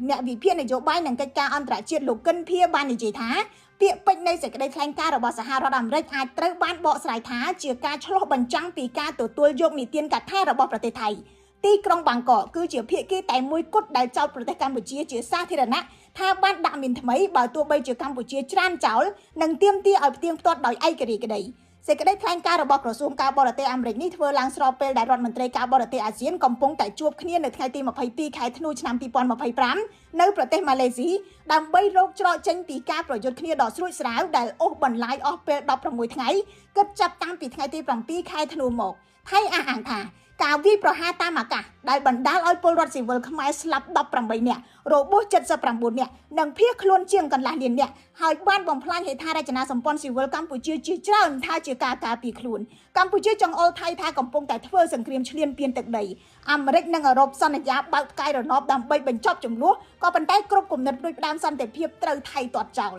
អ្នកវិភាគនយោបាយនិងកិច្ចការអន្តរជាតិលោកកិនភៀបាននិយាយថាពាក្យពេចន៍នៃសេចក្តីថ្លែងការណ៍របស់សហរដ្ឋអាមេរិកអាចត្រូវបានបកស្រាយថាជាការឆ្លុះបញ្ចាំងពីការទទួលយកនីតិកាត់ថារបស់ប្រទេសថៃទីក្រុងបាងកកគឺជាភាគីតែមួយគត់ដែលចោទប្រទេសកម្ពុជាជាសាធារណៈថាបានដាក់មានថ្មីបើទោះបីជាកម្ពុជាច្រានចោលនិងទាមទារឲ្យផ្ទៀងផ្ទាត់ដោយឯករាជ្យក្តីសេចក្តីថ្លែងការណ៍របស់ក្រសួងការបរទេសអាមេរិកនេះធ្វើឡើងស្របពេលដែលរដ្ឋមន្ត្រីការបរទេសអាស៊ានកំពុងតែជួបគ្នានៅថ្ងៃទី22ខែធ្នូឆ្នាំ2025នៅប្រទេសម៉ាឡេស៊ីដើម្បីរកច្រកចេញពីការប្រយុទ្ធគ្នាដ៏ស្រួចស្រាវដែលអូសបន្លាយអស់ពេល16ថ្ងៃគិតចាប់តាំងពីថ្ងៃទី7ខែធ្នូមកថៃអះអាងថាការវាយប្រហារតាមអាកាសដែលបណ្ដាលឲ្យពលរដ្ឋស៊ីវិលខ្មែរស្លាប់18នាក់របួស79នាក់និងភៀសខ្លួនជាងកន្លះលាននាក់ហើយបានបំផ្លាញហេដ្ឋារចនាសម្ព័ន្ធស៊ីវិលកម្ពុជាជាច្រើនថាជាការការពារខ្លួនកម្ពុជាចង្អុលថៃថាកំពុងតែធ្វើសង្គ្រាមឈ្លានពានទឹកដីអាមេរិកនិងអឺរ៉ុបសន្យាបើកផ្កាយរណបដើម្បីបញ្ចប់ចំនួនក៏ប៉ុន្តែគ្រប់គំនិតដូចផ្ដើមសន្តិភាពត្រូវថៃទាត់ចោល